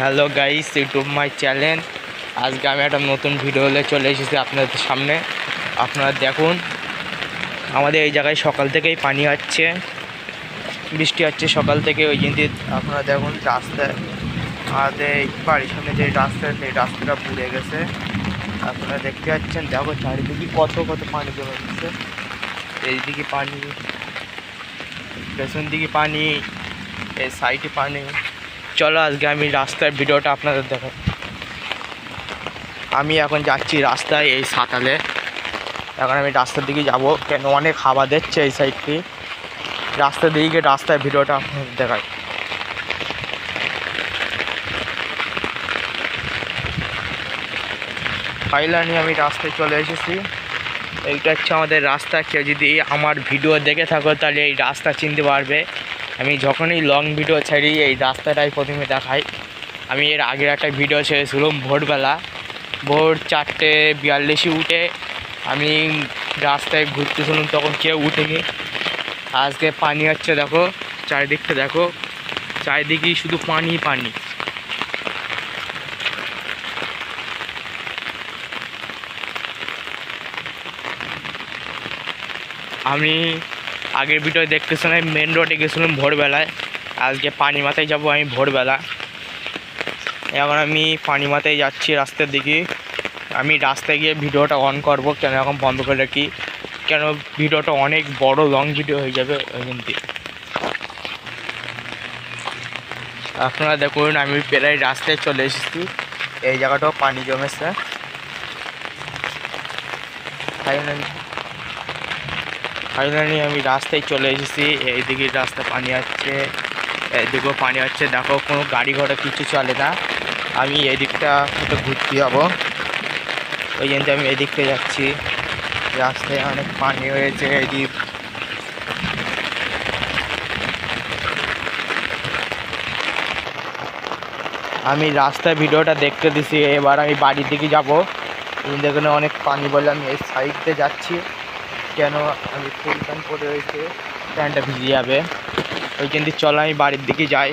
Hello guys, YouTube my channel. আজকে আমি একটা নতুন ভিডিও নিয়ে চলে এসেছি আপনাদের সামনে। আপনারা দেখুন, আমাদের এই জায়গায় সকাল থেকেই পানি হচ্ছে, বৃষ্টি হচ্ছে সকাল থেকে। ওই জন্য আপনারা দেখুন রাস্তায়, আমাদের বাড়ির সামনে যে রাস্তা, সেই রাস্তাটা পুড়ে গেছে। আপনারা দেখতে পাচ্ছেন, দেখো চারিদিকে কত কত পানি জমে গেছে। এইদিকে পানি, পেছন দিকে পানি, এই সাইডে পানি। চলো আজকে আমি রাস্তার ভিডিওটা আপনাদের দেখাই। আমি এখন যাচ্ছি রাস্তায়, এই সাতালে। এখন আমি রাস্তার দিকে যাব, কেন অনেক হাওয়া দিচ্ছে এই সাইডটি। রাস্তার দিকে রাস্তার ভিডিওটা আপনাদের দেখাই। ফাইনালি আমি রাস্তায় চলে এসেছি। এইটা হচ্ছে আমাদের রাস্তা। কেউ যদি আমার ভিডিও দেখে থাকো তাহলে এই রাস্তা চিনতে পারবে। আমি যখনই লং ভিডিও ছাড়ি এই রাস্তাটাই প্রথমে দেখাই। আমি এর আগের একটা ভিডিও ছেড়েছিলাম ভোরবেলা, ভোর 4:42 উঠে আমি রাস্তায় ঘুরতেছিলাম, তখন কেউ উঠেনি। আজকে পানি হচ্ছে, দেখো চারিদিকটা, দেখো চারিদিকেই শুধু পানি পানি। আমি আগের ভিডিও দেখতেছিলাম মেন রোডে গেছিলাম ভোরবেলায়, আজকে পানি মাথায় যাব আমি ভোরবেলা। এখন আমি পানি মাথায় যাচ্ছি রাস্তার দিকে। আমি রাস্তায় গিয়ে ভিডিওটা অন করব, কেন এখন বন্ধ করে রাখি, কেন ভিডিওটা অনেক বড় লং ভিডিও হয়ে যাবে ওই জন্য। আপনারা দেখুন, আমি প্রায় রাস্তায় চলে এসেছি। এই জায়গাটাও পানি জমেছে। ফাইনালি আমি রাস্তায় চলে এসেছি। এইদিকে রাস্তা পানি আছে, এইদিকেও পানি হচ্ছে। দেখো কোনো গাড়ি ঘোড়া কিছু চলে না। আমি এই দিকটা একটু ঘুরতে যাবো, ওই জন্য আমি এদিকটা যাচ্ছি। রাস্তায় অনেক পানি হয়েছে। এদিক আমি রাস্তায় ভিডিওটা দেখতে দিছি। এবার আমি বাড়ির দিকে যাবো। দেখুন অনেক পানি বলে আমি এই সাইডে যাচ্ছি, কেন আমি ফুল প্যান্ট পরে রয়েছে, প্যান্টটা ভিজে যাবে। ওই জন্য চলো আমি বাড়ির দিকে যাই।